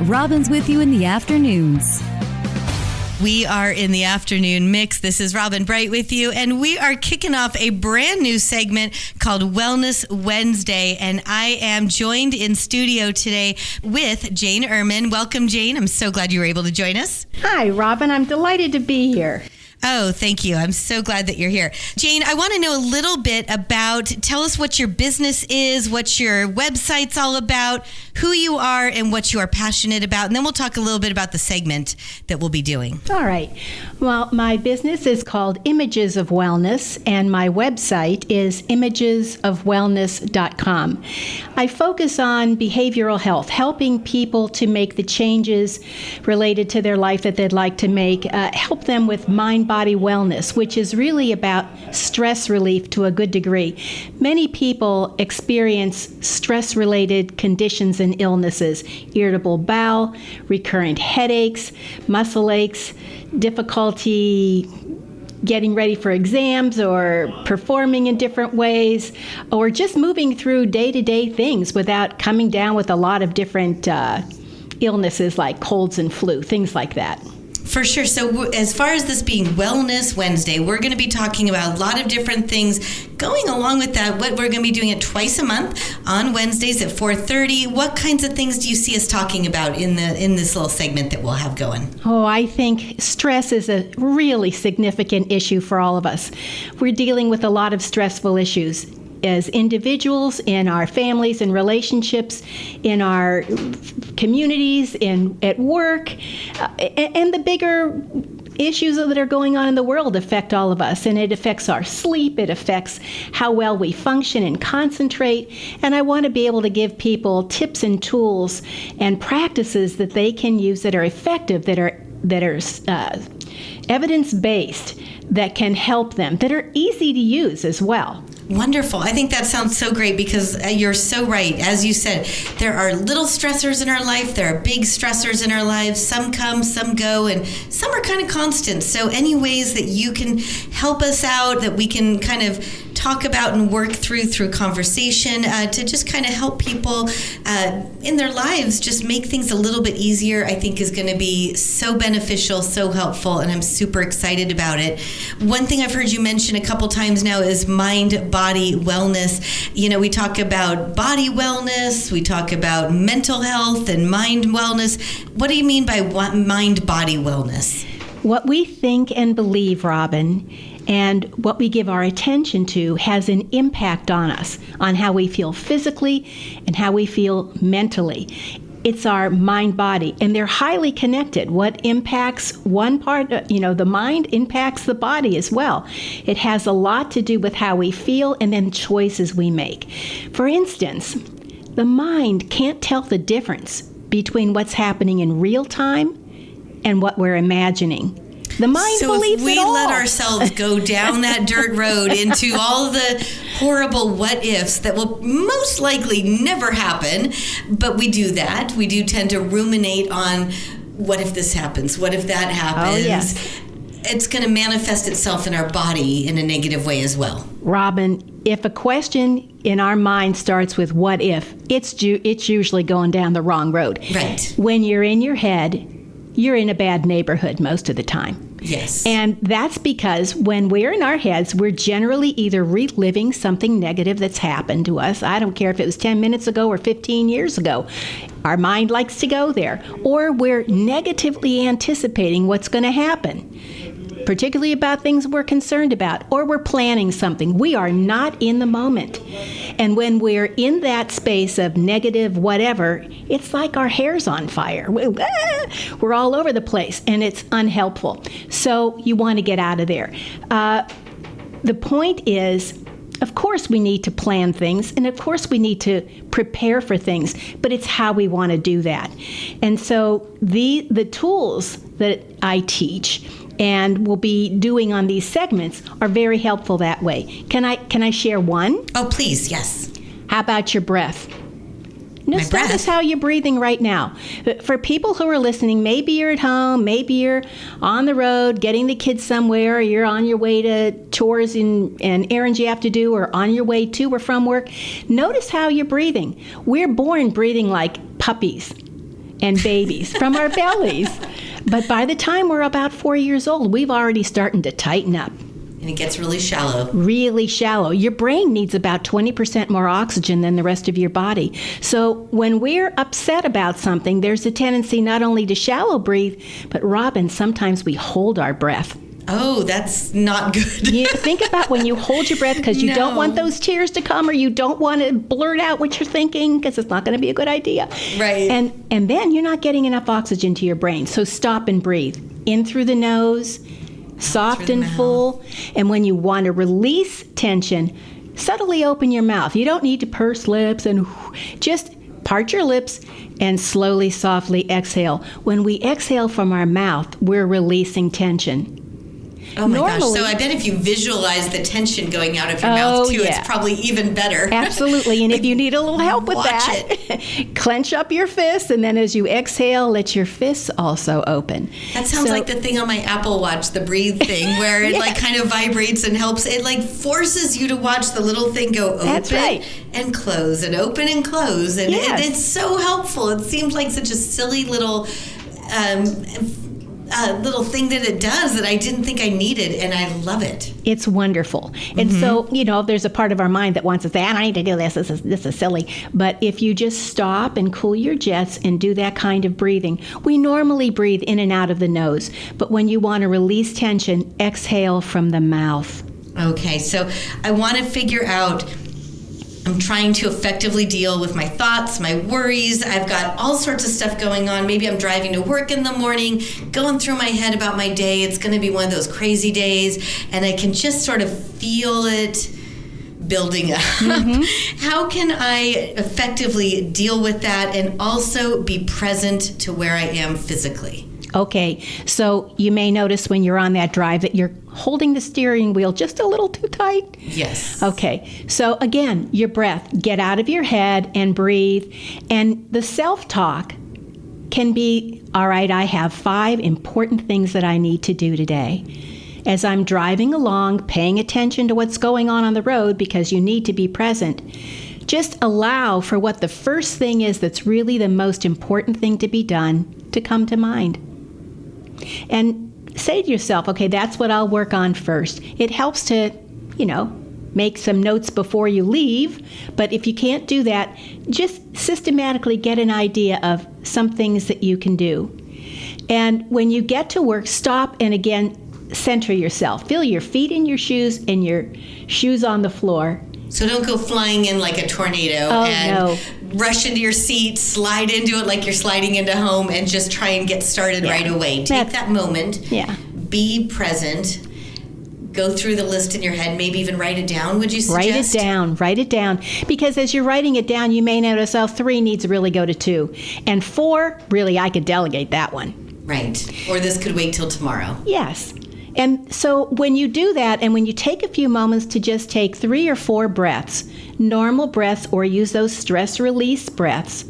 Robin's with you in the afternoons. We are in the afternoon mix. This is Robin Bright with you, and we are kicking off a brand new segment called Wellness Wednesday, and I am joined in studio today with Jane Ehrman. Welcome, Jane. I'm so glad you were able to join us. Hi, Robin. I'm delighted to be here. Oh, thank you. I'm so glad that you're here. Jane, I want to know a little bit about, tell us what your business is, what your website's all about, who you are, and what you are passionate about. And then we'll talk a little bit about the segment that we'll be doing. All right. Well, my business is called Images of Wellness, and my website is imagesofwellness.com. I focus on behavioral health, helping people to make the changes related to their life that they'd like to make, help them with Mindbody wellness, which is really about stress relief to a good degree. Many people experience stress-related conditions and illnesses, irritable bowel, recurrent headaches, muscle aches, difficulty getting ready for exams or performing in different ways, or just moving through day-to-day things without coming down with a lot of different illnesses like colds and flu, things like that. For sure. So as far as this being Wellness Wednesday, we're going to be talking about a lot of different things. Going along with that, what we're going to be doing it twice a month on Wednesdays at 4:30. What kinds of things do you see us talking about in this little segment that we'll have going? Oh, I think stress is a really significant issue for all of us. We're dealing with a lot of stressful issues as individuals, in our families and relationships, in our communities, at work, and the bigger issues that are going on in the world affect all of us, and it affects our sleep, it affects how well we function and concentrate, and I want to be able to give people tips and tools and practices that they can use that are effective, that are evidence-based, that can help them, that are easy to use as well. Wonderful. I think that sounds so great because you're so right. As you said, there are little stressors in our life. There are big stressors in our lives. Some come, some go, and some are kind of constant. So any ways that you can help us out, that we can kind of talk about and work through conversation to just kind of help people in their lives, just make things a little bit easier, I think is going to be so beneficial, so helpful, and I'm super excited about it. One thing I've heard you mention a couple times now is mind-body wellness. You know, we talk about body wellness, we talk about mental health and mind wellness. What do you mean by mind-body wellness? What we think and believe, Robin, and what we give our attention to has an impact on us, on how we feel physically and how we feel mentally. It's our mind-body, and they're highly connected. What impacts one part, the mind impacts the body as well. It has a lot to do with how we feel and then choices we make. For instance, the mind can't tell the difference between what's happening in real time and what we're imagining. The mind believes it all. So if we let ourselves go down that dirt road into all the horrible what-ifs that will most likely never happen, but we do that. We do tend to ruminate on, what if this happens? What if that happens? Oh, yes. It's going to manifest itself in our body in a negative way as well. Robin, if a question in our mind starts with what if, it's usually going down the wrong road. Right. When you're in your head, you're in a bad neighborhood most of the time. Yes. And that's because when we're in our heads, we're generally either reliving something negative that's happened to us. I don't care if it was 10 minutes ago or 15 years ago. Our mind likes to go there. Or we're negatively anticipating what's going to happen, particularly about things we're concerned about, or we're planning something. We are not in the moment. And when we're in that space of negative whatever, it's like our hair's on fire. We're all over the place, and it's unhelpful. So you want to get out of there. The point is, of course we need to plan things, and of course we need to prepare for things, but it's how we want to do that. And so the tools that I teach and will be doing on these segments are very helpful that way. Can I share one? Oh, please, yes. How about your breath? Notice how you're breathing right now. For people who are listening, maybe you're at home, maybe you're on the road getting the kids somewhere, or you're on your way to chores and errands you have to do, or on your way to or from work. Notice how you're breathing. We're born breathing like puppies. and babies from our bellies. But by the time we're about 4 years old, we've already starting to tighten up. And it gets really shallow. Really shallow. Your brain needs about 20% more oxygen than the rest of your body. So when we're upset about something, there's a tendency not only to shallow breathe, but Robin, sometimes we hold our breath. Oh, that's not good. You think about when you hold your breath because you don't want those tears to come, or you don't want to blurt out what you're thinking because it's not going to be a good idea. Right. And then you're not getting enough oxygen to your brain. So stop and breathe. In through the nose, soft and full. And when you want to release tension, subtly open your mouth. You don't need to purse lips and just part your lips and slowly, softly exhale. When we exhale from our mouth, we're releasing tension. Oh my gosh. So I bet if you visualize the tension going out of your mouth too, it's probably even better. Absolutely. And if you need a little help with that, clench up your fists, and then as you exhale, let your fists also open. That sounds like the thing on my Apple Watch, the breathe thing, where it like kind of vibrates and helps. It like forces you to watch the little thing go open and close and open and close. And it's so helpful. It seems like such a silly little little thing that it does that I didn't think I needed, and I love it. It's wonderful. And so, there's a part of our mind that wants to say, I don't need to do this. This is silly. But if you just stop and cool your jets and do that kind of breathing, we normally breathe in and out of the nose. But when you want to release tension, exhale from the mouth. Okay, so I want to figure out, I'm trying to effectively deal with my thoughts, my worries. I've got all sorts of stuff going on. Maybe I'm driving to work in the morning, going through my head about my day. It's going to be one of those crazy days, and I can just sort of feel it building up. How can I effectively deal with that and also be present to where I am physically? Okay, so you may notice when you're on that drive that you're holding the steering wheel just a little too tight. Yes. Okay, so again, your breath. Get out of your head and breathe. And the self-talk can be, all right, I have 5 important things that I need to do today. As I'm driving along, paying attention to what's going on the road, because you need to be present, just allow for what the first thing is that's really the most important thing to be done to come to mind. And say to yourself, okay, that's what I'll work on first. It helps to, make some notes before you leave. But if you can't do that, just systematically get an idea of some things that you can do. And when you get to work, stop and again, center yourself. Feel your feet in your shoes and your shoes on the floor. So don't go flying in like a tornado rush into your seat, slide into it like you're sliding into home, and just try and get started right away. Take that moment. Be present. Go through the list in your head, maybe even write it down, would you suggest? Write it down. Because as you're writing it down, you may notice, 3 needs to really go to 2. And 4, really, I could delegate that one. Right. Or this could wait till tomorrow. Yes. And so when you do that, and when you take a few moments to just take 3 or 4 breaths, normal breaths, or use those stress release breaths,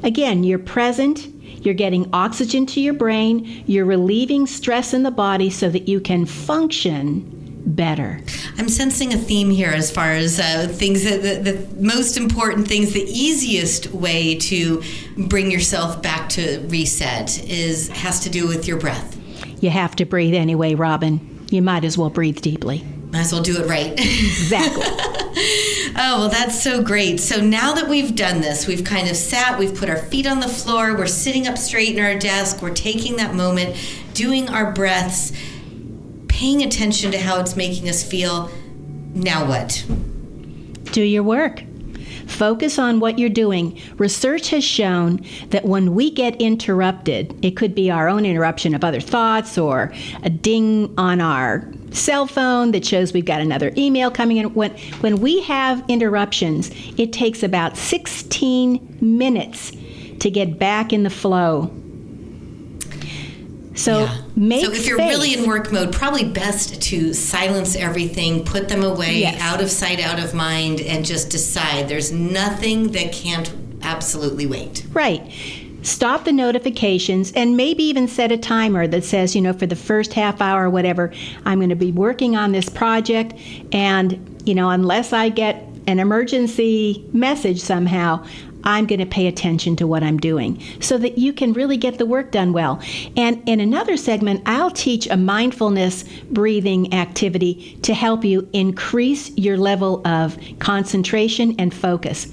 again, you're present, you're getting oxygen to your brain, you're relieving stress in the body so that you can function better. I'm sensing a theme here as far as things that the most important things. The easiest way to bring yourself back to reset has to do with your breath. You have to breathe anyway, Robin. You might as well breathe deeply. Might as well do it right. Exactly. Oh, well, that's so great. So now that we've done this, we've kind of sat, we've put our feet on the floor, we're sitting up straight in our desk, we're taking that moment, doing our breaths, paying attention to how it's making us feel. Now what? Do your work. Focus on what you're doing. Research has shown that when we get interrupted, it could be our own interruption of other thoughts or a ding on our cell phone that shows we've got another email coming in. When we have interruptions, it takes about 16 minutes to get back in the flow. So So if you're really in work mode, probably best to silence everything, put them away, out of sight, out of mind, and just decide there's nothing that can't absolutely wait. Right. Stop the notifications and maybe even set a timer that says, for the first half hour or whatever, I'm going to be working on this project, and, unless I get an emergency message somehow, I'm going to pay attention to what I'm doing so that you can really get the work done well. And in another segment, I'll teach a mindfulness breathing activity to help you increase your level of concentration and focus.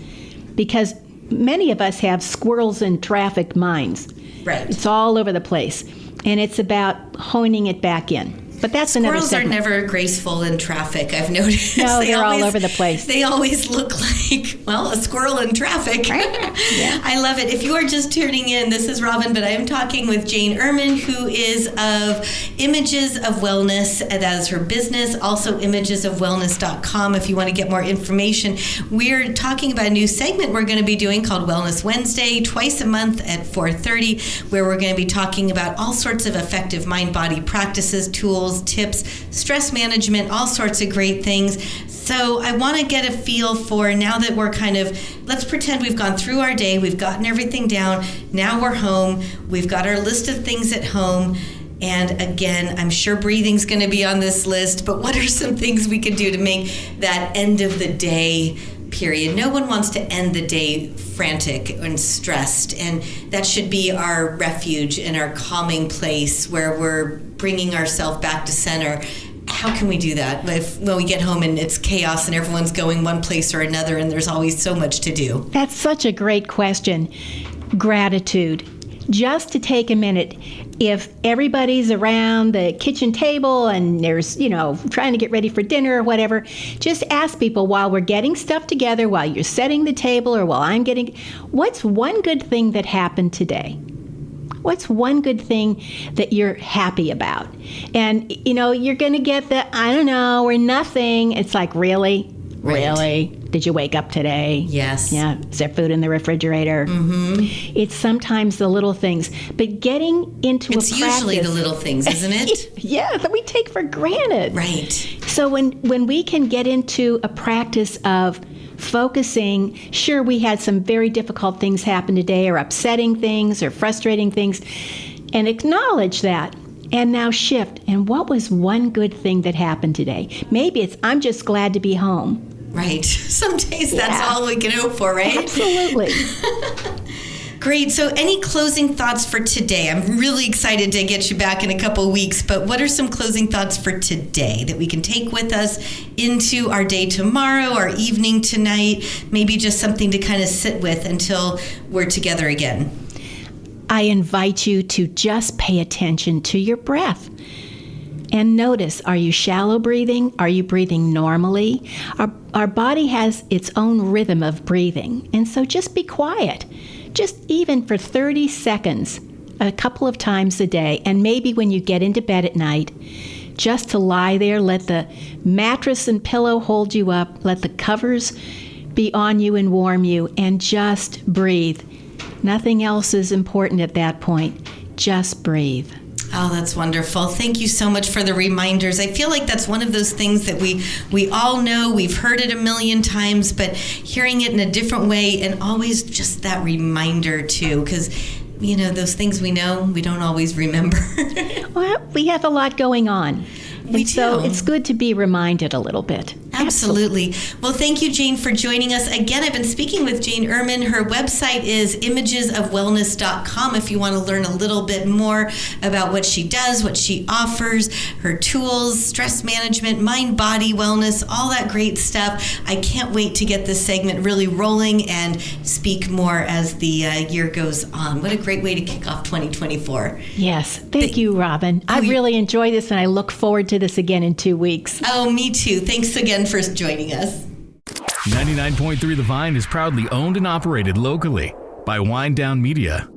Because many of us have squirrels in traffic minds. Right. It's all over the place. And it's about honing it back in. But that's another segment. Squirrels are never graceful in traffic, I've noticed. No, they're all over the place. They always look like, well, a squirrel in traffic. Yeah. I love it. If you are just tuning in, this is Robin, but I am talking with Jane Ehrman, who is of Images of Wellness. That is her business. Also, imagesofwellness.com if you want to get more information. We're talking about a new segment we're going to be doing called Wellness Wednesday, twice a month at 4:30, where we're going to be talking about all sorts of effective mind-body practices, tools, tips, stress management, all sorts of great things. So I want to get a feel for, now that we're kind of, let's pretend we've gone through our day, we've gotten everything down, now we're home, we've got our list of things at home, and again, I'm sure breathing's going to be on this list, but what are some things we could do to make that end of the day period? No one wants to end the day frantic and stressed, and that should be our refuge and our calming place where we're bringing ourselves back to center. How can we do that when we get home and it's chaos and everyone's going one place or another and there's always so much to do? That's such a great question. Gratitude. Just to take a minute, if everybody's around the kitchen table and there's, trying to get ready for dinner or whatever, just ask people while we're getting stuff together, while you're setting the table or while I'm getting, what's one good thing that happened today? What's one good thing that you're happy about? And, you're going to get the, I don't know, or nothing. It's like, really? Right. Really? Did you wake up today? Yes. Yeah. Is there food in the refrigerator? Mm-hmm. It's sometimes the little things. But getting into it's a practice... It's usually the little things, isn't it? Yeah, that we take for granted. Right. So when we can get into a practice of focusing, sure, we had some very difficult things happen today, or upsetting things, or frustrating things, and acknowledge that. And now shift. And what was one good thing that happened today? Maybe it's, I'm just glad to be home. Right. Some days that's all we can hope for, right? Absolutely. Great. So any closing thoughts for today? I'm really excited to get you back in a couple of weeks, but what are some closing thoughts for today that we can take with us into our day tomorrow, our evening tonight, maybe just something to kind of sit with until we're together again? I invite you to just pay attention to your breath. And notice, are you shallow breathing? Are you breathing normally? Our body has its own rhythm of breathing. And so just be quiet, just even for 30 seconds, a couple of times a day. And maybe when you get into bed at night, just to lie there, let the mattress and pillow hold you up, let the covers be on you and warm you, and just breathe. Nothing else is important at that point. Just breathe. Oh, that's wonderful. Thank you so much for the reminders. I feel like that's one of those things that we all know. We've heard it a million times, but hearing it in a different way, and always just that reminder too, because those things we know, we don't always remember. Well, we have a lot going on. We do. So it's good to be reminded a little bit. Absolutely. Well, thank you, Jane, for joining us. Again, I've been speaking with Jane Ehrman. Her website is imagesofwellness.com if you want to learn a little bit more about what she does, what she offers, her tools, stress management, mind-body wellness, all that great stuff. I can't wait to get this segment really rolling and speak more as the year goes on. What a great way to kick off 2024. Yes. Thank you, Robin. I really enjoy this, and I look forward to this again in 2 weeks. Oh, me too. Thanks again for joining us. 99.3 The Vine is proudly owned and operated locally by Wind Down Media.